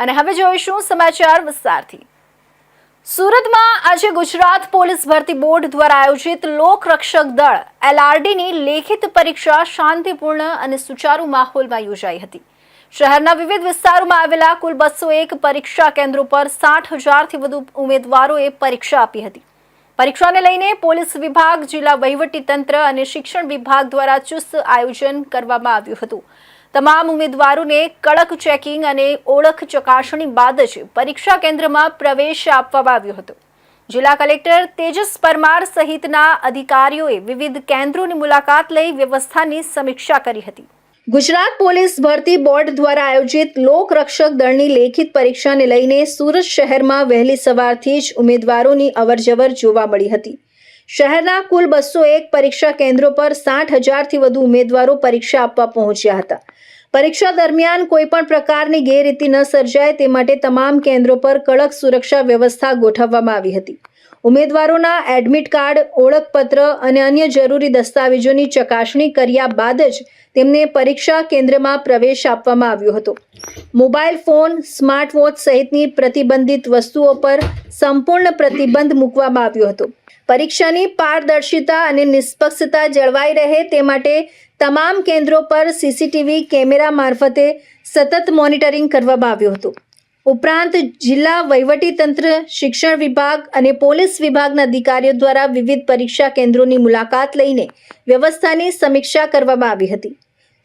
અને હવે જોઈશું સમાચાર વિસ્તારથી। સુરતમાં આજે ગુજરાત પોલીસ ભરતી બોર્ડ દ્વારા આયોજિત લોકરક્ષક દળ LRDની લેખિત પરીક્ષા શાંતિપૂર્ણ અને સુચારુ માહોલમાં યોજાઈ હતી। શહેરના વિવિધ વિસ્તારોમાં આવેલા કુલ 201 પરીક્ષા કેન્દ્રો પર 60,000થી વધુ ઉમેદવારોએ પરીક્ષા આપી હતી। પરીક્ષાને લઈને પોલીસ વિભાગ, જિલ્લા વહીવટી તંત્ર અને શિક્ષણ વિભાગ દ્વારા ચુસ્ત આયોજન કરવામાં આવ્યું હતું। તમામ ઉમેદવારોને કડક ચેકિંગ અને ઓળખ ચકાસણી બાદ જ પરીક્ષા કેન્દ્રમાં પ્રવેશ આપવામાં આવ્યો હતો। જિલ્લા કલેક્ટર તેજસ પરમાર સહિતના અધિકારીઓએ વિવિધ કેન્દ્રોની મુલાકાત લઈ વ્યવસ્થાની સમીક્ષા કરી હતી। ગુજરાત પોલીસ ભરતી બોર્ડ દ્વારા આયોજિત લોકરક્ષક દળની લેખિત પરીક્ષાને લઈને સુરત શહેરમાં વહેલી સવારથી જ ઉમેદવારોની અવરજવર જોવા મળી હતી। શહેરના કુલ 201 પરીક્ષા કેન્દ્રો પર 60,000થી વધુ ઉમેદવારો પરીક્ષા આપવા પહોંચ્યા હતા। પરીક્ષા દરમિયાન કોઈ પણ પ્રકારની ગેરરીતિ ન સર્જાય તે માટે તમામ કેન્દ્રો પર કડક સુરક્ષા વ્યવસ્થા ગોઠવવામાં આવી હતી। ઉમેદવારોના એડમિટ કાર્ડ, ઓળખપત્ર અને અન્ય જરૂરી દસ્તાવેજોની ચકાસણી કર્યા બાદ જ તેમને પરીક્ષા કેન્દ્રમાં પ્રવેશ આપવામાં આવ્યો હતો। મોબાઈલ ફોન, સ્માર્ટ વોચ સહિતની પ્રતિબંધિત વસ્તુઓ પર સંપૂર્ણ પ્રતિબંધ મૂકવામાં આવ્યો હતો। પરીક્ષાની પારદર્શિતા અને નિષ્પક્ષતા જળવાઈ રહે તે માટે તમામ કેન્દ્રો પર સીસીટીવી કેમેરા મારફતે સતત મોનિટરિંગ કરવામાં આવ્યું હતું। ઉપરાંત જિલ્લા વહીવટી તંત્ર, શિક્ષણ વિભાગ અને પોલીસ વિભાગના અધિકારીઓ દ્વારા વિવિધ પરીક્ષા કેન્દ્રોની મુલાકાત લઈને વ્યવસ્થાની સમીક્ષા કરવામાં આવી હતી।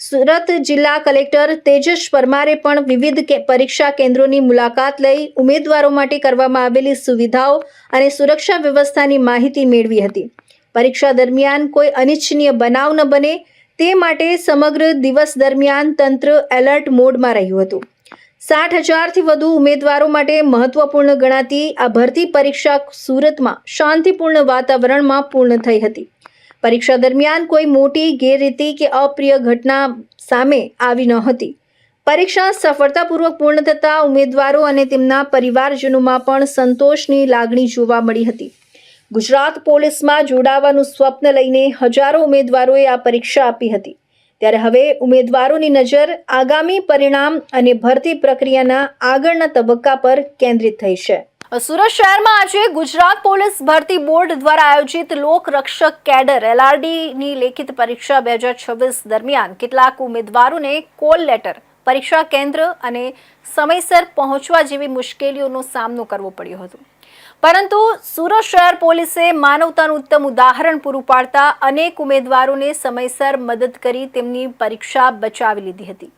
સુરત જિલ્લા કલેક્ટર તેજસ પરમારે પણ વિવિધ પરીક્ષા કેન્દ્રોની મુલાકાત લઈ ઉમેદવારો માટે કરવામાં આવેલી સુવિધાઓ અને સુરક્ષા વ્યવસ્થાની માહિતી મેળવી હતી। પરીક્ષા દરમિયાન કોઈ અનિચ્છનીય બનાવ ન બને તે માટે સમગ્ર દિવસ દરમિયાન તંત્ર એલર્ટ મોડમાં રહ્યું હતું। 60,000થી વધુ ઉમેદવારો માટે મહત્વપૂર્ણ ગણાતી આ ભરતી પરીક્ષા સુરતમાં શાંતિપૂર્ણ વાતાવરણમાં પૂર્ણ થઈ હતી। પરીક્ષા દરમિયાન કોઈ મોટી ગેરરીતિ કે અપ્રિય ઘટના સામે આવી ન હતી। પરીક્ષા સફળતાપૂર્વક પૂર્ણ થતા ઉમેદવારો અને તેમના પરિવારજનોમાં પણ સંતોષની લાગણી જોવા મળી હતી। ગુજરાત પોલીસમાં જોડાવાનું સ્વપ્ન લઈને હજારો ઉમેદવારોએ આ પરીક્ષા આપી હતી। ત્યારે હવે ઉમેદવારોની નજર આગામી પરિણામ અને ભરતી પ્રક્રિયાના આગળના તબક્કા પર કેન્દ્રિત થઈ છે। સુરત શહેરમાં આજે ગુજરાત પોલીસ ભરતી બોર્ડ દ્વારા આયોજિત લોકરક્ષક કેડર LRDની લેખિત પરીક્ષા 2026 દરમિયાન કેટલાક ઉમેદવારોને કોલ લેટર, પરીક્ષા કેન્દ્ર અને સમયસર પહોંચવા જેવી મુશ્કેલીઓનો સામનો કરવો પડ્યો હતો। પરંતુ સુરત શહેર પોલીસે માનવતાનું ઉત્તમ ઉદાહરણ પૂરું પાડતા અનેક ઉમેદવારોને સમયસર મદદ કરી તેમની પરીક્ષા બચાવી લીધી હતી।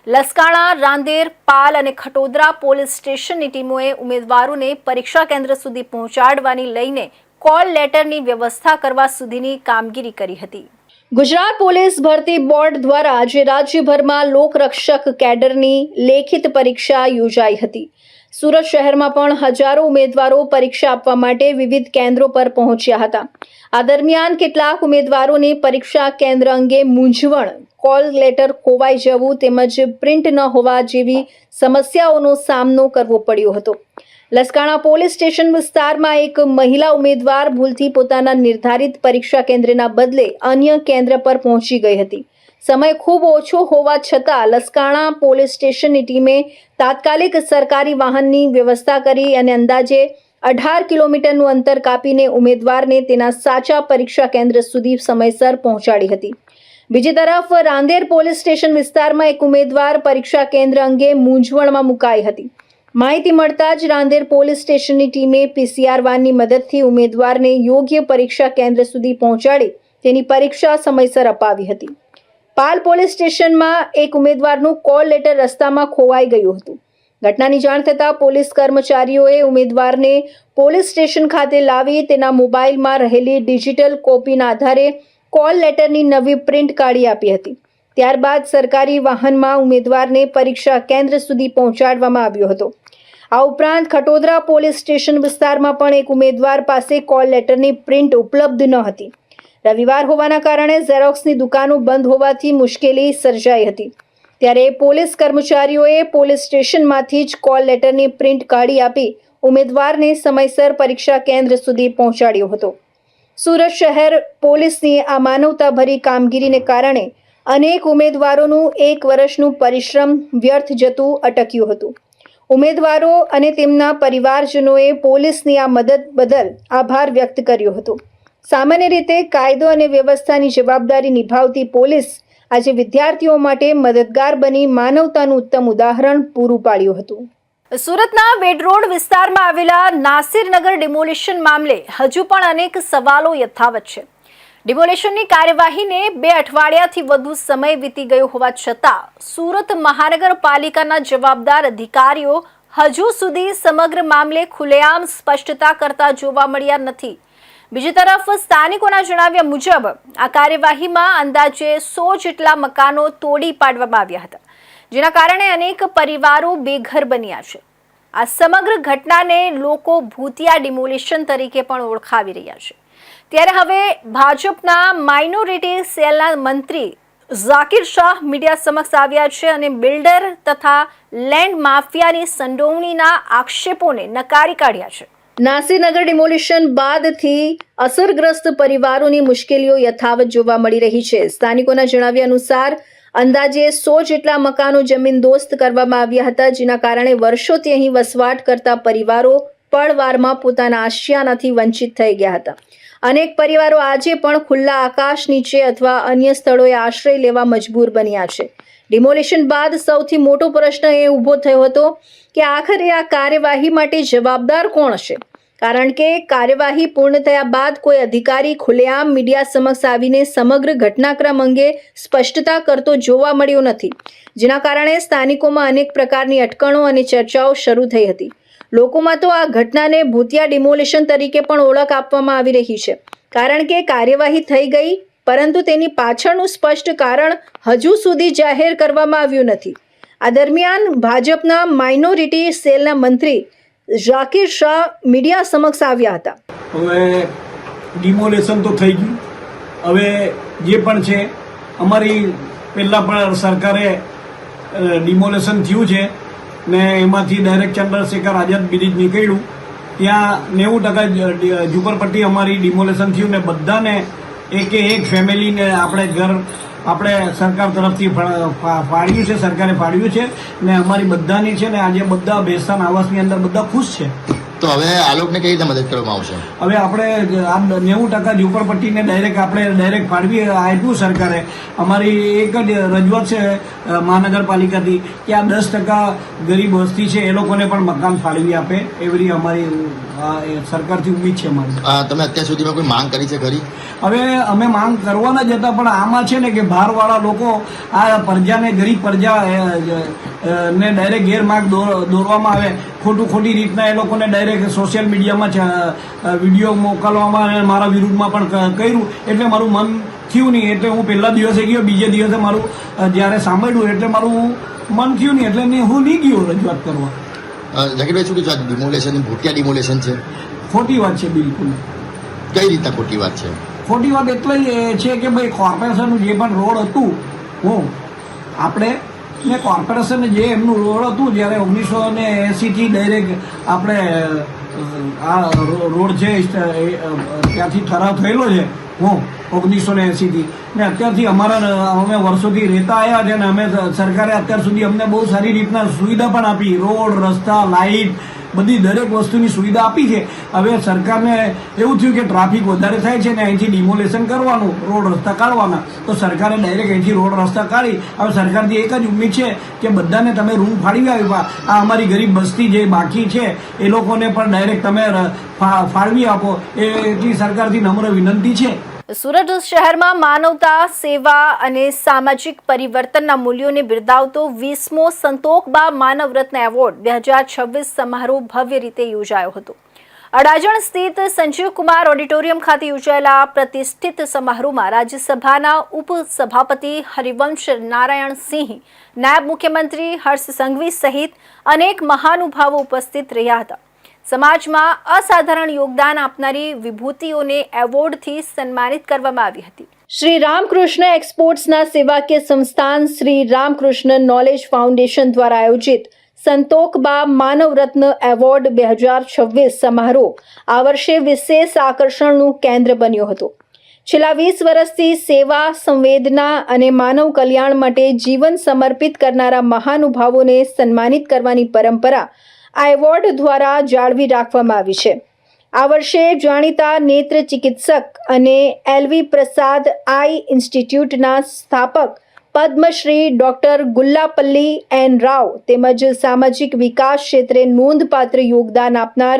લસકાણા, રાંદેર, પાલ અને ખટોદરા પોલીસ સ્ટેશનની ટીમોએ ઉમેદવારોને પરીક્ષા કેન્દ્ર સુધી પહોંચાડવાની લઈને કોલ લેટરની વ્યવસ્થા કરવા સુધીની કામગીરી કરી હતી। ગુજરાત પોલીસ ભરતી બોર્ડ દ્વારા આજે રાજ્યભરમાં લોકરક્ષક કેડરની લેખિત પરીક્ષા યોજાઈ હતી। સુરત શહેરમાં પણ હજારો ઉમેદવારો પરીક્ષા આપવા માટે વિવિધ કેન્દ્રો પર પહોંચ્યા હતા। આ દરમિયાન કેટલાક ઉમેદવારોને પરીક્ષા કેન્દ્ર અંગે મૂંઝવણ, કોલ લેટર ખોવાઈ જવું તેમજ પ્રિન્ટ ન હોવા જેવી સમસ્યાઓનો સામનો કરવો પડ્યો હતો। લસકાણા પોલીસ સ્ટેશન વિસ્તારમાં એક મહિલા ઉમેદવાર ભૂલથી પોતાના નિર્ધારિત પરીક્ષા કેન્દ્રના બદલે અન્ય કેન્દ્ર પર પહોંચી ગઈ હતી। સમય ખૂબ ઓછો હોવા છતાં લસકાણા પોલીસ સ્ટેશનની ટીમે તાત્કાલિક સરકારી વાહનની વ્યવસ્થા કરી અને અંદાજે 18 કિલોમીટરનું અંતર કાપીને ઉમેદવારને તેના સાચા પરીક્ષા કેન્દ્ર સુધી સમયસર પહોંચાડી હતી। બીજી તરફ રાંદેર પોલીસ સ્ટેશન વિસ્તારમાં એક ઉમેદવાર પરીક્ષા કેન્દ્ર અંગે મૂંઝવણમાં મુકાઈ હતી। માહિતી મળતા જ રાંદેર પોલીસ સ્ટેશનની ટીમે PCR વાનની મદદથી ઉમેદવારને યોગ્ય પરીક્ષા કેન્દ્ર સુધી પહોંચાડી તેની પરીક્ષા સમયસર અપાવી હતી। પાલ પોલીસ સ્ટેશનમાં એક ઉમેદવારનું કોલ લેટર રસ્તામાં ખોવાઈ ગયું હતું। ઘટનાની જાણ થતાં પોલીસ કર્મચારીઓએ ઉમેદવારને પોલીસ સ્ટેશન ખાતે લાવી તેના મોબાઈલમાં રહેલી ડિજિટલ કોપીના આધારે કોલ લેટરની નવી પ્રિન્ટ કાઢી આપી હતી। ત્યારબાદ સરકારી વાહનમાં ઉમેદવારને પરીક્ષા કેન્દ્ર સુધી પહોંચાડવામાં આવ્યો હતો। આ ઉપરાંત ખટોદરા પોલીસ સ્ટેશન વિસ્તારમાં પણ એક ઉમેદવાર પાસે કોલ લેટરની પ્રિન્ટ ઉપલબ્ધ ન હતી। રવિવાર હોવાના કારણે ઝેરોક્સની દુકાનો બંધ હોવાથી મુશ્કેલી સર્જાઈ હતી। ત્યારે પોલીસ કર્મચારીઓએ પોલીસ સ્ટેશનમાંથી જ કોલ લેટરની પ્રિન્ટ કાઢી આપી ઉમેદવારને સમયસર પરીક્ષા કેન્દ્ર સુધી પહોંચાડ્યો હતો। સુરત શહેર પોલીસની આ માનવતાભરી કામગીરીને કારણે અનેક ઉમેદવારોનું 1 વર્ષનું પરિશ્રમ વ્યર્થ જતું અટક્યું હતું। ઉમેદવારો અને તેમના પરિવારજનોએ પોલીસની આ મદદ બદલ આભાર વ્યક્ત કર્યો હતો. સામાન્ય રીતે કાયદો અને વ્યવસ્થાની જવાબદારી નિભાવતી પોલીસ આજે વિદ્યાર્થીઓ માટે મદદગાર બની માનવતાનું ઉત્તમ ઉદાહરણ પૂરું પાડ્યું હતું. સુરતના વેડ રોડ વિસ્તારમાં આવેલા નાસિરનગર ડિમોલિશન મામલે હજુ પણ અનેક સવાલો યથાવત છે. ડિમોલિશનની કાર્યવાહીને 2 અઠવાડિયાથી વધુ સમય વીતી ગયો હોવા છતાં સુરત મહાનગરપાલિકાના જવાબદાર અધિકારીઓ હજુ સુધી સમગ્ર મામલે ખુલ્લેઆમ સ્પષ્ટતા કરતા જોવા મળ્યા નથી. બીજી તરફ સ્થાનિકોના જણાવ્યા મુજબ આ કાર્યવાહીમાં અંદાજે 100 જેટલા મકાનો તોડી પાડવામાં આવ્યા હતા, જેના કારણે અનેક પરિવારો બેઘર બન્યા છે. આ સમગ્ર ઘટનાને લોકો ભૂતિયા ડિમોલિશન તરીકે પણ ઓળખાવી રહ્યા છે. ત્યારે હવે ભાજપના માઇનોરિટી સેલના મંત્રી ઝાકીર શાહ મીડિયા સમક્ષ આવ્યા છે અને બિલ્ડર તથા લેન્ડ માફિયાની સંડોવણીના આક્ષેપોને નકારી કાઢ્યા છે. નાસિરનગર ડિમોલિશન બાદથી અસરગ્રસ્ત પરિવારોની મુશ્કેલીઓ યથાવત જોવા મળી રહી છે. સ્થાનિકોના જણાવ્યા અનુસાર અંદાજે 100 જેટલા મકાનો જમીનદોસ્ત કરવામાં આવ્યા હતા, જેના કારણે વર્ષોથી અહીં વસવાટ કરતા પરિવારો પળવારમાં પોતાના આશિયાનાથી વંચિત થઈ ગયા હતા. અનેક પરિવારો આજે પણ ખુલ્લા આકાશ નીચે અથવા અન્ય સ્થળોએ આશ્રય લેવા મજબૂર બન્યા છે. ડિમોલિશન બાદ સૌથી મોટો પ્રશ્ન એ ઊભો થયો હતો કે આખરે આ કાર્યવાહી માટે જવાબદાર કોણ હશે? કારણ કે કાર્યવાહી પૂર્ણ થયા બાદ કોઈ અધિકારી ખુલ્લેઆમ મીડિયા સમક્ષ આવીને સમગ્ર ઘટનાક્રમ અંગે સ્પષ્ટતા કરતો જોવા મળ્યો નથી, જેના કારણે સ્થાનિકોમાં અનેક પ્રકારની અટકણો અને ચર્ચાઓ શરૂ થઈ હતી. લોકોમાં તો આ ઘટનાને ભૂતિયા ડિમોલિશન તરીકે પણ ઓળખ આપવામાં આવી રહી છે, કારણ કે કાર્યવાહી થઈ ગઈ પરંતુ તેની પાછળનું સ્પષ્ટ કારણ હજુ સુધી જાહેર કરવામાં આવ્યું નથી. આ દરમિયાન ભાજપના માઇનોરિટી સેલના મંત્રી ઝાકીર શાહ મીડિયા સમક્ષ આવ્યા હતા. હવે ડિમોલેશન તો થઈ ગયું, હવે જે પણ છે અમારી પહેલાં પણ સરકારે ડિમોલેશન થયું છે ને એમાંથી ડાયરેક્ટ ચંદ્રશેખર આઝાદ બ્રિજ નીકળ્યું, ત્યાં 90% ઝુંપડપટ્ટી અમારી ડિમોલેશન થયું ને બધાને એક ફેમિલીને આપણે ઘર આપણે સરકાર તરફથી ફાળવ્યું છે, સરકારે ફાળવ્યું છે ને અમારી બધાની છે ને આજે બધા બેસ્તાન આવાસની અંદર બધા ખુશ છે. તો હવે આ લોકોને કઈ રીતે મદદ કરવામાં આવશે? હવે આપણે આ 90% ઝુંપડપટ્ટીને ડાયરેક્ટ ફાળવી આપ્યું સરકારે. અમારી એક જ રજૂઆત છે મહાનગરપાલિકાથી કે આ 10% ગરીબ વસ્તી છે એ લોકોને પણ મકાન ફાળવી આપે એવી અમારી સરકારથી ઉમ્મીદ છે અમારી. તમે અત્યાર સુધીમાં કોઈ માંગ કરી છે ખરી? હવે અમે માંગ કરવાના જ હતા, પણ આમાં છે ને કે બહારવાળા લોકો આ પ્રજાને, ગરીબ પ્રજા ને ડાયરેક્ટ ગેરમાર્ગ દોરવામાં આવે, ખોટી રીતના એ લોકોને ડાયરેક્ટ સોશિયલ મીડિયામાં વિડીયો મોકલવામાં અને મારા વિરુદ્ધમાં પણ કર્યું, એટલે મારું મન થયું નહીં. એટલે હું પહેલા દિવસે ગયો, બીજે દિવસે મારું જ્યારે સાંભળ્યું એટલે મારું મન થયું નહીં, એટલે હું નહીં ગયો રજૂઆત કરવા. ઝાકીરભાઈ, શું કીધું ડિમોલેશન ભૂતિયા ડિમોલેશન છે? ખોટી વાત છે, બિલકુલ. કઈ રીતના ખોટી વાત છે? ખોટી વાત એટલે છે કે ભાઈ કોર્પોરેશનનું જે પણ રોડ હતું, આપણે ને કોર્પોરેશન જે એમનું રોડ હતું જ્યારે 1980થી ડાયરેક્ટ આપણે આ રોડ છે ત્યાંથી ઠરાવ થયેલો છે 1980થી ને અત્યારથી અમે વર્ષોથી રહેતા આવ્યા છે અને અમે સરકારે અત્યાર સુધી અમને બહુ સારી રીતના સુવિધા પણ આપી, રોડ, રસ્તા, લાઇટ, બધી દરેક વસ્તુની સુવિધા આપી છે. હવે સરકારને એવું થયું કે ટ્રાફિક વધારે થાય છે ને અહીંથી ડિમોલેશન કરવાનું, રોડ રસ્તા કાઢવાના, તો સરકારે ડાયરેક્ટ અહીંથી રોડ રસ્તા કાઢી. હવે સરકારથી એક જ ઉમ્મીદ છે કે બધાને તમે રૂમ ફાળવી આવ્યા, આ અમારી ગરીબ બસ્તી જે બાકી છે એ લોકોને પણ ડાયરેક્ટ તમે ફાળવી આપો, એટલી સરકારથી નમ્ર વિનંતી છે. સુરત શહેરમાં માનવતા, સેવા અને સામાજિક પરિવર્તનના મૂલ્યોને બિરદાવતો 20મો સંતોકબા માનવ રત્ન એવોર્ડ 2026 સમારોહ ભવ્ય રીતે યોજાયો હતો. અડાજણ સ્થિત સંજીવ કુમાર ઓડિટોરિયમ ખાતે યોજાયેલા પ્રતિષ્ઠિત સમારોહમાં રાજ્યસભાના ઉપસભાપતિ હરિવંશ નારાયણ સિંહ, નાયબ મુખ્યમંત્રી હર્ષ સંઘવી સહિત અનેક મહાનુભાવો ઉપસ્થિત રહ્યા હતા. સમાજમાં અસાધારણ યોગદાન આપનારી વિભૂતિઓને એવોર્ડથી સન્માનિત કરવામાં આવી હતી. શ્રી રામકૃષ્ણ એક્સપોર્ટ્સના સેવાકીય સંસ્થાન શ્રી રામકૃષ્ણ નોલેજ ફાઉન્ડેશન દ્વારા આયોજિત સંતોકબા માનવ રત્ન એવોર્ડ 2026 સમારોહ આ વર્ષે વિશેષ આકર્ષણનું કેન્દ્ર બન્યો હતો. છેલ્લા 20 વર્ષથી સેવા, સંવેદના અને માનવ કલ્યાણ માટે જીવન સમર્પિત કરનારા મહાનુભાવોને સન્માનિત કરવાની પરંપરા આ એવોર્ડ દ્વારા જાળવી રાખવામાં આવી છે. આ વર્ષે જાણીતા નેત્ર ચિકિત્સક અને એલવી પ્રસાદ આઈ ઇન્સ્ટિટ્યૂટના સ્થાપક પદ્મશ્રી ડોક્ટર ગુલ્લાપલ્લી એન રાવ તેમજ સામાજિક વિકાસ ક્ષેત્રે નોંધપાત્ર યોગદાન આપનાર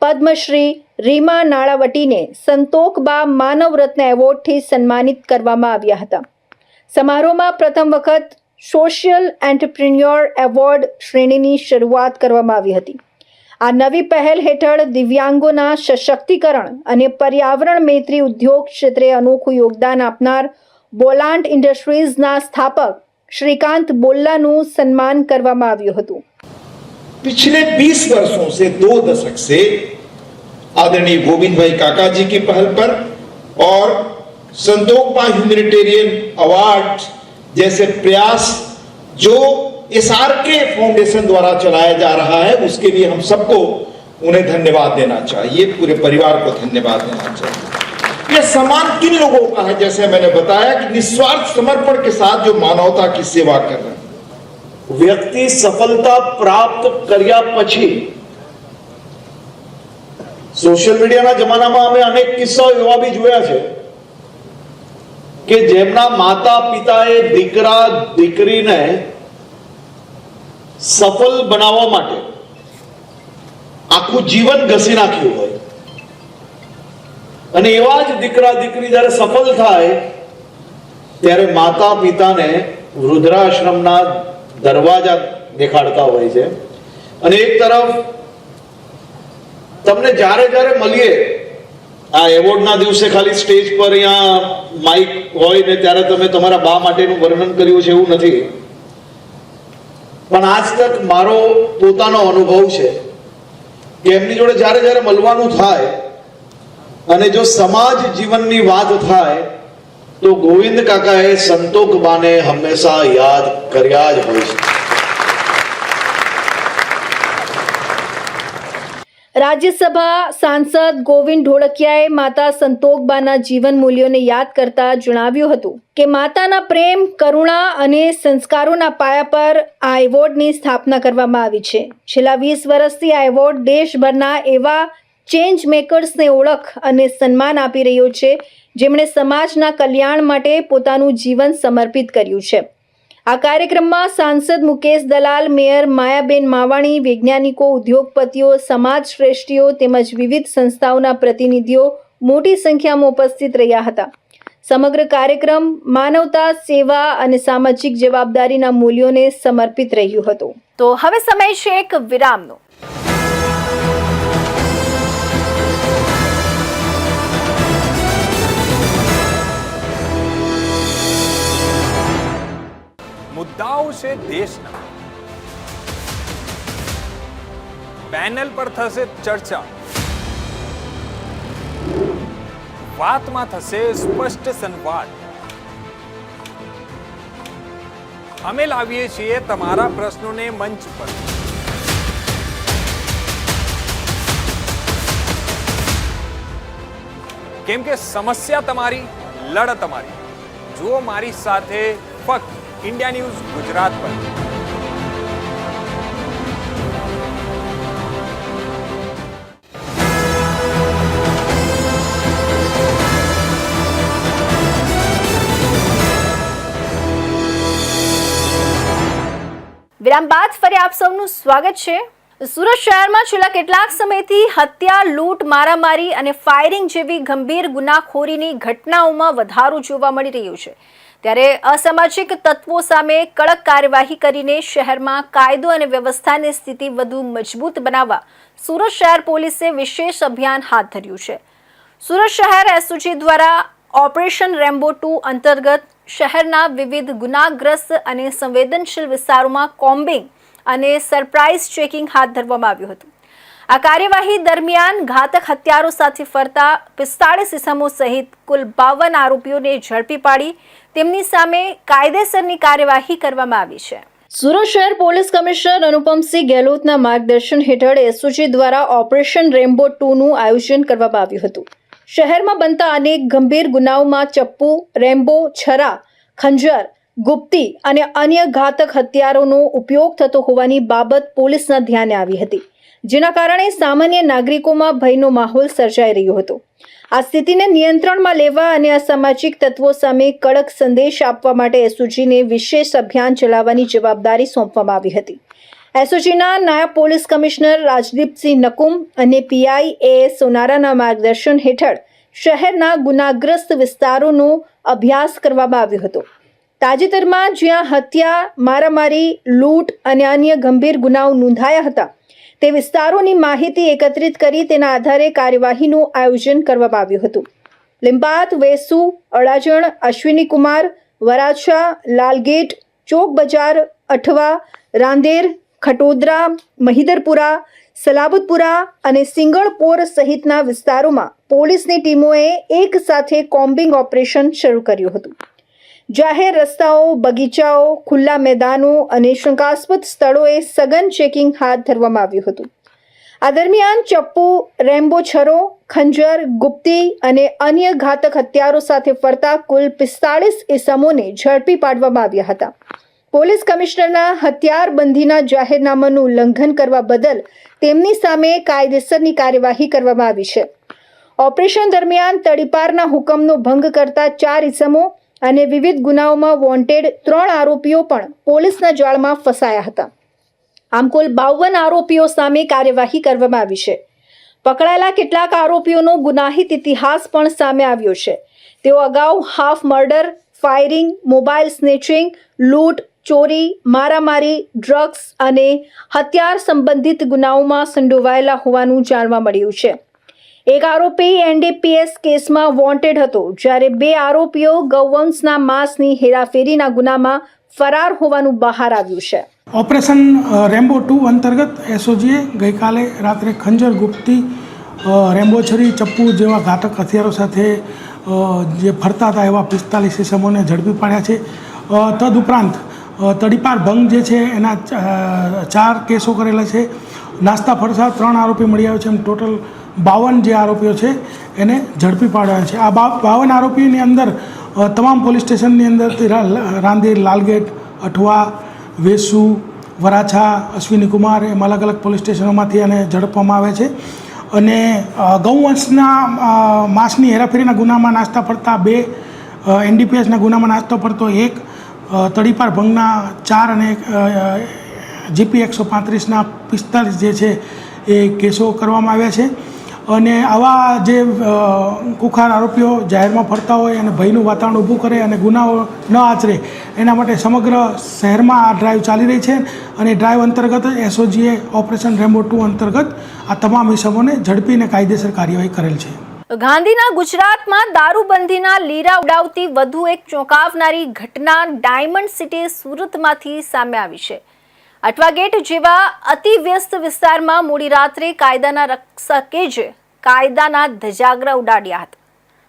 પદ્મશ્રી રીમા નાણાવટીને સંતોકબા માનવ રત્ન એવોર્ડથી સન્માનિત કરવામાં આવ્યા હતા. સમારોહમાં પ્રથમ વખત સોશિયલ એન્ટરપ્રિન્યોર એવોર્ડ શ્રેણીની શરૂઆત કરવામાં આવી હતી. આ નવી પહેલ હેઠળ દિવ્યાંગોના સશક્તિકરણ અને પર્યાવરણ મૈત્રી ઉદ્યોગ ક્ષેત્રે અનોખું યોગદાન આપનાર બોલાન્ટ ઇન્ડસ્ટ્રીઝના સ્થાપક શ્રીકાંત બોલ્લાનું સન્માન કરવામાં આવ્યું હતું. पिछले 20 वर्षों से 2 दशक से आदरणीय गोविंद भाई काका जी की पहल पर और संतोकबा ह्यूमैनिटेरियन अवार्ड जैसे प्रयास जो SRK फाउंडेशन द्वारा चलाया जा रहा है उसके लिए हम सबको उन्हें धन्यवाद देना चाहिए, पूरे परिवार को धन्यवाद देना चाहिए. ये सम्मान किन लोगों का है? जैसे मैंने बताया कि निस्वार्थ समर्पण के साथ जो मानवता की सेवा कर रहे हैं. વ્યક્તિ સફળતા પ્રાપ્ત કર્યા પછી સોશિયલ મીડિયાના જમાનામાં અમે અનેક કિસ્સાઓ એવા બી જોયા છે કે જેમના માતા પિતાએ દીકરા દીકરીને સફળ બનાવવા માટે આખું જીવન ઘસી નાખ્યું હોય અને એવા જ દીકરા દીકરી જ્યારે સફળ થાય ત્યારે માતા પિતાને વૃદ્ધાશ્રમના દરવાજા દેખાડતા હોય છે. અને એક તરફ તમને જ્યારે જ્યારે મળીએ આ એવોર્ડના દિવસે ખાલી સ્ટેજ પર અહીંયા માઇક હોય ને ત્યારે તમે તમારા બા માટેનું વર્ણન કર્યું છે એવું નથી, પણ આજ તક મારો પોતાનો અનુભવ છે કે એમની જોડે જ્યારે જ્યારે મળવાનું થાય અને જો સમાજ જીવનની વાત થાય તો ગોવિંદ કાકાએ સંતોકબાને હંમેશા યાદ કર્યા જ હોય છે. રાજ્યસભા સાંસદ ગોવિંદ ઢોળકિયાએ માતા સંતોકબાના જીવન મૂલ્યોને યાદ કરતા જણાવ્યું હતું કે માતાના પ્રેમ, કરુણા અને સંસ્કારોના પાયા પર આ એવોર્ડની સ્થાપના કરવામાં આવી છે. છેલ્લા 20 વર્ષથી આ એવોર્ડ દેશભરના એવા ચેન્જ મેકર્સને ઓળખ અને સન્માન આપી રહ્યો છે જેમણે સમાજના કલ્યાણ માટે પોતાનું જીવન સમર્પિત કર્યું છે. આ કાર્યક્રમમાં સાંસદ મુકેશ દલાલ, મેયર માયાબેન માવાણી, વૈજ્ઞાનિકો, ઉદ્યોગપતિઓ, સમાજ શ્રેષ્ઠીઓ તેમજ વિવિધ સંસ્થાઓના પ્રતિનિધિઓ મોટી સંખ્યામાં ઉપસ્થિત રહ્યા હતા. સમગ્ર કાર્યક્રમ માનવતા, સેવા અને સામાજિક જવાબદારીના મૂલ્યોને સમર્પિત રહ્યું હતું. તો હવે સમય છે એક વિરામનો. મુદ્દાઓ છે દેશના, પેનલ પર થશે ચર્ચા, વાતમાં થશે સ્પષ્ટ સંવાદ. અમે લાવીએ છીએ તમારા પ્રશ્નોને મંચ પર. કેમ કે સમસ્યા તમારી, લડત અમારી. જુઓ મારી સાથે ફક્ત इंडिया न्यूज गुजरात पर. વિરામ બાદ ફરી આપ સૌનું સ્વાગત છે. સુરત શહેરમાં છેલ્લા કેટલાક સમયથી હત્યા, લૂંટ, મારામારી અને ફાયરિંગ જેવી ગંભીર ગુનાખોરીની ઘટનાઓમાં વધારો જોવા મળી રહ્યો છે. ત્યારે અસામાજિક તત્વો સામે કડક કાર્યવાહી કરીને શહેરમાં કાયદો અને વ્યવસ્થાની સ્થિતિ વધુ મજબૂત બનાવવા સુરત શહેર પોલીસે વિશેષ અભિયાન હાથ ધર્યું છે. સુરત શહેર એસઓજી દ્વારા ઓપરેશન રેમ્બો 2 અંતર્ગત શહેરના વિવિધ ગુનાગ્રસ્ત અને સંવેદનશીલ વિસ્તારોમાં કોમ્બિંગ અને સરપ્રાઇઝ ચેકિંગ હાથ ધરવામાં આવ્યું હતું. આ કાર્યવાહી દરમિયાન ઘાતક હથિયારો સાથે ફરતા 45 ઇસમો સહિત કુલ 52 આરોપીઓને ઝડપી પાડી તેમની સામે કાયદેસરની કાર્યવાહી કરવામાં આવી છે. સુરત શહેર પોલીસ કમિશનર અનુપમસિંહ ગેહલોતના માર્ગદર્શન હેઠળ એસઓજી દ્વારા ઓપરેશન રેમ્બો 2નું આયોજન કરવામાં આવ્યું હતું. શહેરમાં બનતા અનેક ગંભીર ગુનાઓમાં ચપ્પુ, રેમ્બો, છરા, ખંજર, ગુપ્તી અને અન્ય ઘાતક હથિયારોનો ઉપયોગ થતો હોવાની બાબત પોલીસના ધ્યાને આવી હતી, જેના કારણે સામાન્ય નાગરિકોમાં ભયનો માહોલ સર્જાઈ રહ્યો હતો. આ સ્થિતિને નિયંત્રણમાં લેવા અને અસામાજિક તત્વો સામે કડક સંદેશ આપવા માટે એસઓજીને વિશેષ અભિયાન ચલાવવાની જવાબદારી સોંપવામાં આવી હતી. એસઓજીના નાયબ પોલીસ કમિશનર રાજદીપસિંહ નકુમ અને પીઆઈ AS સોનારાના માર્ગદર્શન હેઠળ શહેરના ગુનાગ્રસ્ત વિસ્તારોનો અભ્યાસ કરવામાં આવ્યો હતો. તાજેતરમાં જ્યાં હત્યા, મારામારી, લૂંટ અને અન્ય ગંભીર ગુનાઓ નોંધાયા હતા તે વિસ્તારોની માહિતી એકત્રિત કરી તેના આધારે કાર્યવાહીનું આયોજન કરવામાં આવ્યું હતું. લીંબાદ, વેસુ, અડાજણ, અશ્વિનીકુમાર, વરાછા, લાલગેટ, ચોક બજાર, અઠવા, રાંદેર, ખટોદરા, મહિદરપુરા, સલાબતપુરા અને સિંગણપોર સહિતના વિસ્તારોમાં પોલીસની ટીમોએ એક સાથે કોમ્બિંગ ઓપરેશન શરૂ કર્યું હતું. જાહેર રસ્તાઓ, બગીચાઓ, ખુલ્લા મેદાનો અને શંકાસ્પદ સ્થળોએ સઘન ચેકિંગ હાથ ધરવામાં આવ્યું હતું. આ દરમિયાન ચપ્પુ, રેમ્બો, છરો, ખંજર, ગુપ્તી અને અન્ય ઘાતક હથિયારો સાથે ફરતા કુલ 45 ઇસમોને ઝડપી પાડવામાં આવ્યા હતા. પોલીસ કમિશનરના હથિયારબંધીના જાહેરનામાનું ઉલ્લંઘન કરવા બદલ તેમની સામે કાયદેસરની કાર્યવાહી કરવામાં આવી છે. ઓપરેશન દરમિયાન તડીપારના હુકમનો ભંગ કરતા 4 ઇસમો અને વિવિધ ગુનાઓમાં વોન્ટેડ 3 આરોપીઓ પણ પોલીસના જાળમાં ફસાયા હતા. આમ કુલ 52 આરોપીઓ સામે કાર્યવાહી કરવામાં આવી છે. પકડાયેલા કેટલાક આરોપીઓનો ગુનાહિત ઇતિહાસ પણ સામે આવ્યો છે. તેઓ અગાઉ half murder, firing, mobile snatching, લૂંટ, ચોરી, મારામારી, ડ્રગ્સ અને હથિયાર સંબંધિત ગુનાઓમાં સંડોવાયેલા હોવાનું જાણવા મળ્યું છે. એક આરોપી NDPS કેસમાં વોન્ટેડ હતો, જ્યારે 2 આરોપીઓ ગૌવંશના માંસની હેરાફેરીના ગુનામાં ફરાર હોવાનું બહાર આવ્યું છે. ઓપરેશન રેમ્બો 2 અંતર્ગત એસઓજીએ ગઈકાલે રાત્રે ખંજર, ગુપ્તી, રેમ્બો છરી, ચપ્પુ જેવા ઘાતક હથિયારો સાથે જે ફરતા હતા એવા 45 ઇસમોને ઝડપી પાડ્યા છે. તદુપરાંત તડીપાર ભંગ જે છે એના 4 કેસો કરેલા છે. નાસ્તા ફરતા 3 આરોપી મળી આવ્યા છે. એમ ટોટલ 52 જે આરોપીઓ છે એને ઝડપી પાડ્યા છે. આ 52 આરોપીની અંદર તમામ પોલીસ સ્ટેશનની અંદરથી રાંદેર, લાલગેટ, અઠવા, વેસુ, વરાછા, અશ્વિનીકુમાર એમ અલગ અલગ પોલીસ સ્ટેશનોમાંથી એને ઝડપવામાં આવે છે. અને ગૌવંશના માંસની હેરાફેરીના ગુનામાં નાસ્તા ફરતા 2, NDPSના ગુનામાં નાસ્તો ફરતો 1, તડીપાર ભંગના 4 અને GP 135ના 45 જે છે એ કેસો કરવામાં આવ્યા છે. અને આવા જે કુખાર આરોપીઓ જાહેરમાં ફરતા હોય અને ભયનું વાતાવરણ ઊભું કરે અને ગુનાઓ ન આચરે એના માટે સમગ્ર શહેરમાં આ ડ્રાઈવ ચાલી રહી છે. અને ડ્રાઈવ અંતર્ગત એસઓજીએ ઓપરેશન રેમ્બો 2 અંતર્ગત આ તમામ ઇસમોને ઝડપીને કાયદેસર કાર્યવાહી કરેલ છે. ગાંધીના ગુજરાતમાં દારૂબંધીના લીરા ઉડાવતી વધુ એક ચોંકાવનારી ઘટના ડાયમંડ સિટી સુરતમાંથી સામે આવી છે. અઠવાગેટ જેવા અતિ વ્યસ્ત વિસ્તારમાં મોડી રાત્રે કાયદાના રક્ષકે જ કાયદાના ધજાગરા ઉડાડ્યા હતા.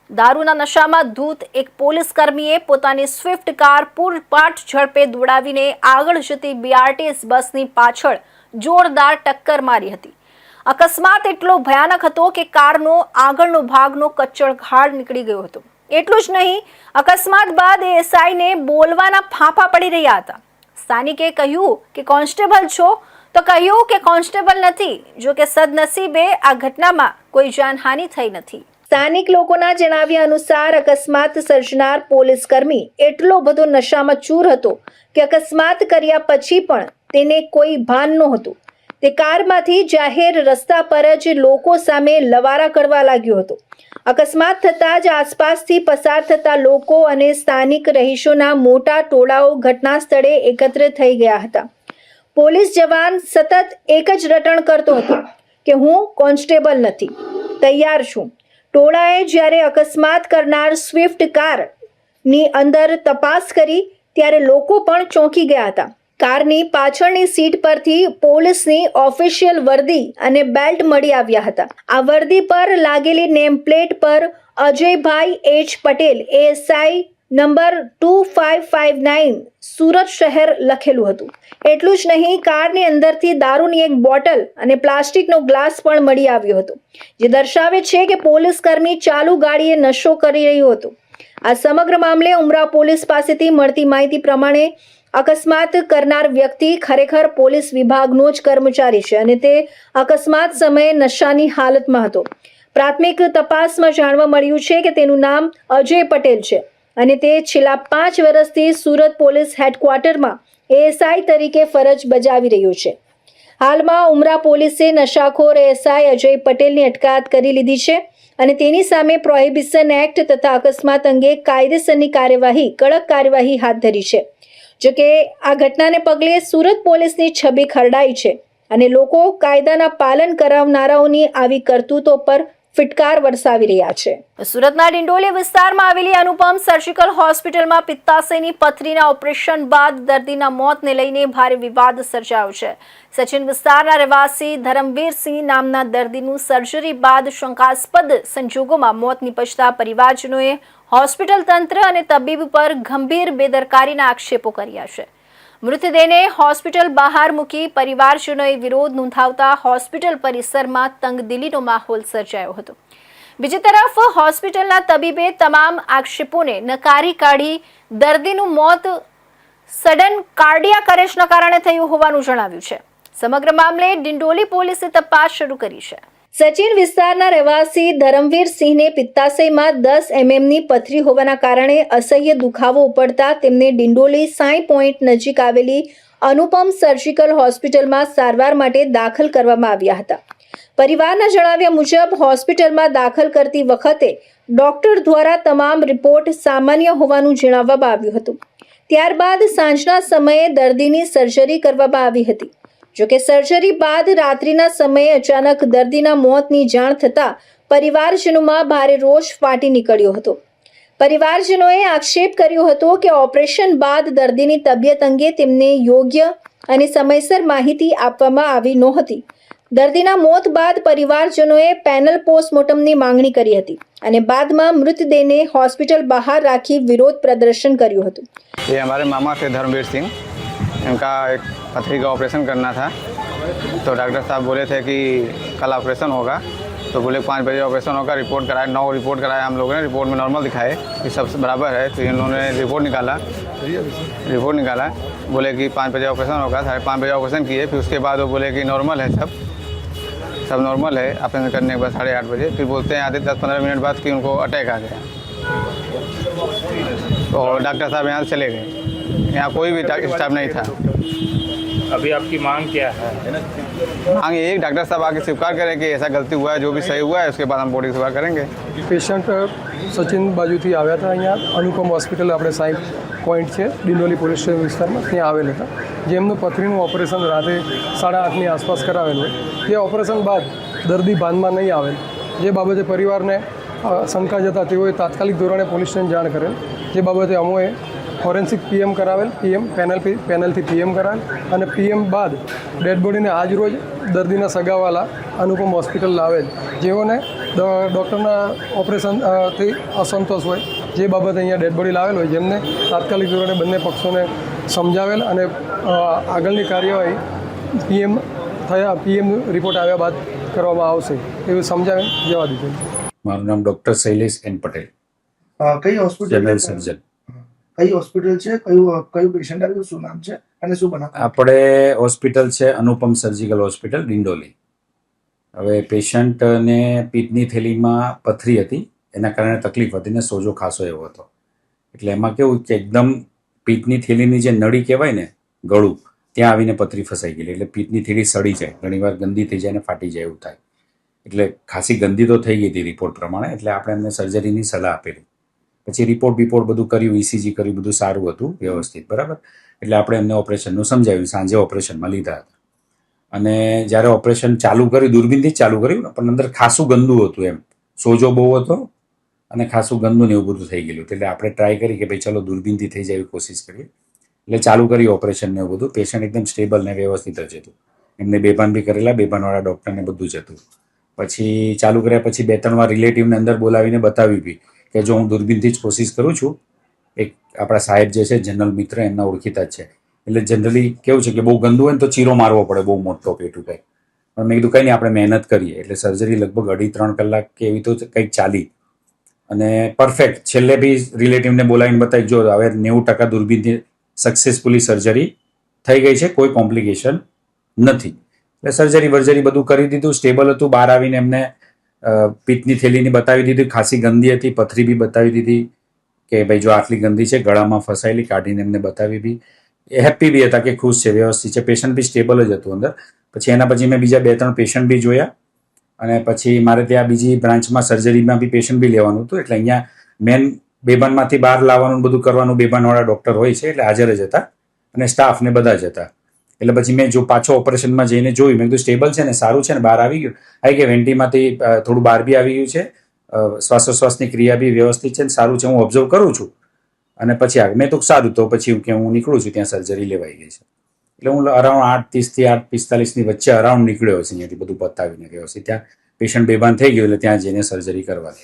દારૂના નશામાં ધૂત એક પોલીસ કર્મીએ પોતાની સ્વિફ્ટ કાર પૂરપાટ ઝડપે દોડાવીને આગળ જતી BRTS બસની પાછળ જોરદાર ટક્કર મારી હતી. અકસ્માત એટલો ભયાનક હતો કે કારનો આગળનો ભાગનો કચ્ચળઘાડ નીકળી ગયો હતો. એટલું જ નહીં, અકસ્માત બાદ એએસઆઈને બોલવાના ફાંફા પડી રહ્યા હતા. સ્થાનિકે કહ્યું કે કોન્સ્ટેબલ છો, તો કહ્યું કે કોન્સ્ટેબલ નથી. જો કે સદનસીબે આ ઘટનામાં કોઈ જાનહાનિ થઈ નથી. સ્થાનિક લોકોના જણાવ્યા અનુસાર અકસ્માત સર્જનાર પોલીસ કર્મી એટલો બધો નશામાં ચૂર હતો કે અકસ્માત કર્યા પછી પણ તેને કોઈ ભાન નહોતું. તે કારમાંથી જાહેર રસ્તા પર જ લોકો સામે લવારા કરવા લાગ્યો હતો. અકસ્માત થતાં જ આસપાસથી પસાર થતા લોકો અને સ્થાનિક રહીશોના મોટા ટોળાઓ ઘટના સ્થળે એકત્ર થઈ ગયા હતા. પોલીસ જવાન સતત એક જ રટણ કરતો હતો કે હું કોન્સ્ટેબલ નથી, તૈયાર છું. ટોળાએ જ્યારે અકસ્માત કરનાર સ્વિફ્ટ કારની અંદર તપાસ કરી ત્યારે લોકો પણ ચોંકી ગયા હતા. કારની પાછળની સીટ પરથી પોલીસની ઓફિશિયલ વર્દી અને બેલ્ટ મળી આવ્યા હતા. આ વર્દી પર લાગેલી નેમ પ્લેટ પર Ajaybhai H. Patel ASI number 2559 Surat શહેર લખેલું હતું. એટલું જ નહીં, કારની અંદરથી દારૂની એક બોટલ અને પ્લાસ્ટિકનો ગ્લાસ પણ મળી આવ્યો હતો, જે દર્શાવે છે કે પોલીસ કર્મી ચાલુ ગાડીએ નશો કરી રહ્યો હતો. આ સમગ્ર મામલે ઉમરા પોલીસ પાસેથી મળતી માહિતી પ્રમાણે અકસ્માત કરનાર વ્યક્તિ ખરેખર પોલીસ વિભાગનો જ કર્મચારી છે અને તે અકસ્માત સમયે નશાની હાલતમાં હતો. પ્રાથમિક તપાસમાં જાણવા મળ્યું છે કે તેનું નામ અજય પટેલ છે અને તે છેલ્લા 5 વર્ષથી સુરત પોલીસ હેડક્વાર્ટરમાં એએસઆઈ તરીકે ફરજ બજાવી રહ્યો છે. હાલમાં ઉમરા પોલીસે નશાખોર એએસઆઈ અજય પટેલની અટકાયત કરી લીધી છે અને તેની સામે પ્રોહિબિશન એક્ટ તથા અકસ્માત અંગે કાયદેસરની કડક કાર્યવાહી હાથ ધરી છે. જોકે આ ઘટનાને પગલે સુરત પોલીસની છબી ખરડાઈ છે અને લોકો કાયદાના પાલન કરાવનારાઓની આવી કરતૂતો પર ફિટકાર વરસાવી રહ્યા છે. સુરતના ડિંડોલી વિસ્તારમાં આવેલી અનુપમ સર્જિકલ હોસ્પિટલમાં પિત્તાશયની પથરીના ઓપરેશન બાદ દર્દીના મોતને લઈને ભારે વિવાદ સર્જાયો છે. સચિન વિસ્તારના રહેવાસી ધરમવીરસિંહ નામના દર્દીનું સર્જરી બાદ શંકાસ્પદ સંજોગોમાં મોત નિપજતા પરિવારજનોએ હોસ્પિટલ તંત્ર અને તબીબ પર ગંભીર બેદરકારીના આક્ષેપો કર્યા છે. મૃતદેહને હોસ્પિટલ બહાર મૂકી પરિવારજનોએ વિરોધ નોંધાવતા હોસ્પિટલ પરિસરમાં તંગદિલીનો માહોલ સર્જાયો હતો. બીજી તરફ હોસ્પિટલના તબીબે તમામ આક્ષેપોને નકારી કાઢી દર્દીનું મોત સડન કાર્ડિયાક અરેસ્ટના કારણે થયું હોવાનું જણાવ્યું છે. સમગ્ર મામલે ડિંડોલી પોલીસે તપાસ શરૂ કરી છે. સચિન વિસ્તારના રહેવાસી ધરમવીરસિંહને પિત્તાશયમાં 10 mmની પથરી હોવાના કારણે અસહ્ય દુખાવો ઉપડતા તેમને ડિંડોલી 60 પોઈન્ટ નજીક આવેલી અનુપમ સર્જિકલ હોસ્પિટલમાં સારવાર માટે દાખલ કરવામાં આવ્યા હતા. પરિવારના જણાવ્યા મુજબ હોસ્પિટલમાં દાખલ કરતી વખતે ડોક્ટર દ્વારા તમામ રિપોર્ટ સામાન્ય હોવાનું જણાવવામાં આવ્યું હતું. ત્યારબાદ સાંજના સમયે દર્દીની સર્જરી કરવામાં આવી હતી. જોકે સર્જરી બાદ રાત્રિના સમયે અચાનક દર્દીના મોતની જાણ થતાં પરિવારજનોમાં ભારે રોષ ફાટી નીકળ્યો હતો. પરિવારજનોએ આક્ષેપ કર્યો હતો કે ઓપરેશન બાદ દર્દીની તબિયત અંગે તેમને યોગ્ય અને સમયસર માહિતી આપવામાં આવી નહોતી. દર્દીના મોત બાદ પરિવારજનોએ પેનલ પોસ્ટમોર્ટમની માંગણી કરી હતી અને બાદમાં મૃતદેહને હોસ્પિટલ બહાર રાખી વિરોધ પ્રદર્શન કર્યું હતું. ये हमारे मामा थे धर्मवीर सिंह, इनका एक पथरी का ऑपरेशन करना था, तो डॉक्टर साहब बोले थे कि कल ऑपरेशन होगा, तो बोले 5 बजे ऑपरेशन होगा. रिपोर्ट कराए, 9 रिपोर्ट कराया हम लोगों ने. रिपोर्ट में नॉर्मल दिखाए कि सब बराबर है, तो इन लोगों ने रिपोर्ट निकाला, बोले कि 5 बजे ऑपरेशन होगा. 5:30 बजे ऑपरेशन किए, फिर उसके बाद वो बोले कि नॉर्मल है, सब नॉर्मल है. ऑपरेशन करने के बाद 8:30 बजे फिर बोलते हैं आधे 10-15 मिनट बाद कि उनको अटैक आ गया. तो डॉक्टर साहब यहाँ से चले गए. यहाँ कोई भी स्टाफ नहीं था. अभी आपकी मांग क्या है? मांग एक डॉक्टर साहब आके स्वीकार करें कि ऐसा गलती हुआ है, जो भी सही हुआ है उसके बाद हम बॉडी स्वीकार करेंगे. પેશન્ટ સચિન બાજુથી આવ્યા હતા અહીંયા અનુપમ હોસ્પિટલ આપણે 60 પોઈન્ટ છે ડિંડોલી પોલીસ સ્ટેશન વિસ્તારમાં, ત્યાં આવેલ હતા. જેમનું પથરીનું ઓપરેશન રાતે 8:30ની આસપાસ કરાવેલું હોય, તે ઓપરેશન બાદ દર્દી ભાનમાં નહીં આવેલ, જે બાબતે પરિવારને શંકા જતા તેઓએ તાત્કાલિક ધોરણે પોલીસને જાણ કરેલ. જે બાબતે અમોએ ફોરેન્સિક પીએમ કરાવેલ, પેનલથી પીએમ કરાવેલ અને પીએમ બાદ ડેડ બોડીને આજ રોજ દર્દીના સગાવાલા અનુપમ હોસ્પિટલ લાવેલ, જેઓને ડૉક્ટરના ઓપરેશનથી અસંતોષ હોય, જે બાબતે અહીંયા ડેડ બોડી લાવેલ હોય, જેમને તાત્કાલિક ધોરણે બંને પક્ષોને સમજાવેલ અને આગળની કાર્યવાહી પીએમ રિપોર્ટ આવ્યા બાદ કરવામાં આવશે એવું સમજાવી જવા દીધું. મારું નામ ડૉક્ટર શૈલેષ એન પટેલ, કઈ હોસ્પિટલ જનરલ સર્જન. કઈ હોસ્પિટલ છે, કયું પેશન્ટ આવ્યું, શું નામ છે અને શું બનાવ? આપણે હોસ્પિટલ છે અનુપમ સર્જિકલ હોસ્પિટલ ડિંડોલી. હવે પેશન્ટને પિત્તની થેલીમાં પથરી હતી, એના કારણે તકલીફ હતી ને સોજો ખાસો એવો હતો. એટલે એમાં કેવું કે એકદમ પિત્તની થેલીની જે નળી કહેવાય ને, ગળું, ત્યાં આવીને પથરી ફસાઈ ગયેલી. એટલે પિત્તની થેલી સડી જાય, ઘણીવાર ગંદી થઈ જાય ને ફાટી જાય એવું થાય. એટલે ખાસી ગંદી તો થઈ ગઈ હતી રિપોર્ટ પ્રમાણે, એટલે આપણે એમને સર્જરીની સલાહ આપેલી. પછી રિપોર્ટ બધું કર્યું, ECG કર્યું, બધું સારું હતું વ્યવસ્થિત, બરાબર. એટલે આપણે એમને ઓપરેશનનું સમજાવ્યું, સાંજે ઓપરેશનમાં લીધા હતા. અને જ્યારે ઓપરેશન ચાલુ કર્યું, દૂરબીનથી જ ચાલુ કર્યું, પણ અંદર ખાસું ગંદુ હતું, એમ સોજો બહુ હતો અને ખાસું ગંદુ ને એવું બધું થઈ ગયેલું. એટલે આપણે ટ્રાય કરી કે ભાઈ ચલો દૂરબીનથી થઈ જાય એવી કોશિશ કરીએ. એટલે ચાલુ કરી ઓપરેશન ને એવું બધું. પેશન્ટ એકદમ સ્ટેબલ ને વ્યવસ્થિત જ હતું. એમને બેભાન બી કરેલા, બેભાનવાળા ડૉક્ટરને બધું જ હતું. પછી ચાલુ કર્યા પછી 2-3 વાર રિલેટિવને અંદર બોલાવીને બતાવી બી કે જો હું દૂરબીનથી જ કોશિશ કરું છું એક આપણા સાહેબ જે છે જનરલ મિત્ર એમના ઓળખીતા જ છે, એટલે જનરલી કેવું છે કે બહુ ગંદુ હોય ને તો ચીરો મારવો પડે બહુ મોટો પેટું કંઈક, પણ મેં કીધું કંઈ નહીં આપણે મહેનત કરીએ, એટલે સર્જરી લગભગ 2.5-3 કલાક કે એવી તો કંઈક ચાલી અને પરફેક્ટ. છેલ્લે બી રિલેટિવને બોલાવીને બતાવી જો હવે 90% દૂરબીનથી સક્સેસફુલી સર્જરી થઈ ગઈ છે, કોઈ કોમ્પ્લિકેશન નથી. એટલે સર્જરી વર્જરી બધું કરી દીધું, સ્ટેબલ હતું. બહાર આવીને એમને પિત્તની થેલીની બતાવી દીધી, ખાસી ગંદી હતી, પથરી બી બતાવી દીધી કે ભાઈ જો આટલી ગંદી છે, ગળામાં ફસાયેલી, કાઢીને એમને બતાવી બી. એ હેપી બી હતા કે ખુશ છે, વ્યવસ્થિત છે. પેશન્ટ બી સ્ટેબલ જ હતું અંદર. પછી એના પછી મેં બીજા 2-3 પેશન્ટ બી જોયા અને પછી મારે ત્યાં બીજી બ્રાન્ચમાં સર્જરીમાં બી પેશન્ટ બી લેવાનું હતું, એટલે અહીંયા મેન બેભાનમાંથી બહાર લાવવાનું બધું કરવાનું, બેભાનવાળા ડૉક્ટર હોય છે એટલે હાજર જ હતા અને સ્ટાફ ને બધા જ હતા. એટલે પછી મેં જો પાછો ઓપરેશનમાં જઈને જોયું, મેં કીધું સ્ટેબલ છે ને, સારું છે ને, બહાર આવી ગયું. આવી કે વેન્ટીમાંથી થોડું બહાર બી આવી ગયું છે, શ્વાસોશ્વાસની ક્રિયા બી વ્યવસ્થિત છે ને સારું છે, હું ઓબ્ઝર્વ કરું છું. અને પછી મેં તો સારું, તો પછી હું નીકળું છું, ત્યાં સર્જરી લેવાઈ ગઈ છે. એટલે હું અરાઉન્ડ 8:30 થી 8:45 વચ્ચે અરાઉન્ડ નીકળ્યો છે અહીંયાથી બધું પતાવીને વ્યવસ્થિત. ત્યાં પેશન્ટ બેભાન થઈ ગયું એટલે ત્યાં જઈને સર્જરી કરવા દે.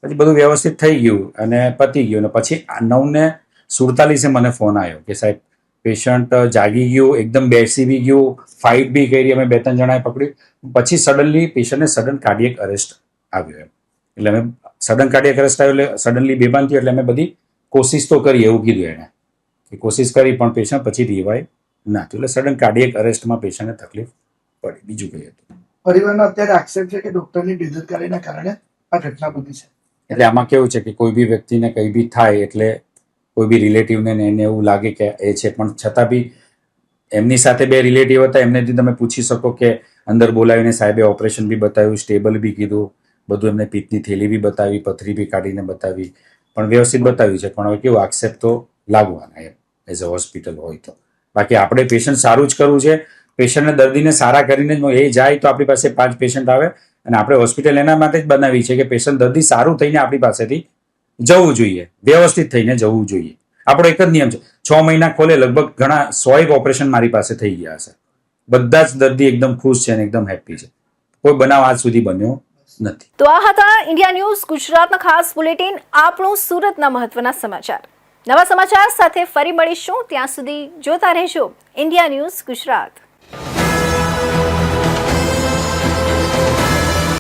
પછી બધું વ્યવસ્થિત થઈ ગયું અને પતી ગયું. અને પછી 9:47 મને ફોન આવ્યો કે સાહેબ પેશન્ટ જાગી ગયું, એકદમ બેસી બી ગયું, ફાઇટ બી કરી, અમે 2-3 જણાએ પકડ્યું. પછી સડનલી પેશન્ટને સડન કાર્ડિયક અરેસ્ટ આવ્યો એમ. એટલે અમે સડન કાર્ડિયક અરેસ્ટ આવ્યો એટલે સડનલી બેભાન થયું, એટલે અમે બધી કોશિશ તો કરી એવું કીધું એણે કે કોશિશ કરી પણ પેશન્ટ પછી રિવાઇવ ના થયું. એટલે સડન કાર્ડિયક અરેસ્ટમાં પેશન્ટને તકલીફ પડી, બીજું કંઈ હતું. પરિવારનો અત્યારે આક્ષેપ છે કે ડોક્ટરની બેદરકારીના કારણે આ ઘટના બની છે. એટલે આમાં કેવું છે કે કોઈ બી વ્યક્તિને કંઈ બી થાય એટલે કોઈ બી રિલેટિવને એને એવું લાગે કે એ છે, પણ છતાં બી એમની સાથે 2 રિલેટિવ હતા, એમનેથી તમે પૂછી શકો કે અંદર બોલાવીને સાહેબે ઓપરેશન બી બતાવ્યું, સ્ટેબલ બી કીધું, બધું એમને પિત્તની થેલી બી બતાવી, પથરી બી કાઢીને બતાવી, પણ વ્યવસ્થિત બતાવ્યું છે. પણ હવે કેવું આક્ષેપ તો લાગવાના એમ એઝ અ હોસ્પિટલ હોય તો. બાકી આપણે પેશન્ટ સારું જ કરવું છે, પેશન્ટને દર્દીને સારા કરીને જ એ જાય તો આપણી પાસે 5 પેશન્ટ આવે. અને આપણે હોસ્પિટલ એના માટે જ બનાવી છે કે પેશન્ટ દર્દી સારું થઈને આપણી પાસેથી જવું જોઈએ, વ્યવસ્થિત થઈને જવું જોઈએ. આપણો એક જ નિયમ છે, 6 મહિના ખોલે લગભગ ઘણા 100 ઓપરેશન મારી પાસે થઈ ગયા હશે. બધા જ દર્દી એકદમ ખુશ છે અને એકદમ હેપી છે. કોઈ બનાવ આજ સુધી બન્યો નથી. તો આ હતા ઇન્ડિયા ન્યૂઝ ગુજરાતના ખાસ બુલેટિન, આપણું સુરતના મહત્વના સમાચાર. નવા સમાચાર સાથે ફરી મળીશું, ત્યાં સુધી જોતા રહેજો ઇન્ડિયા ન્યૂઝ ગુજરાત.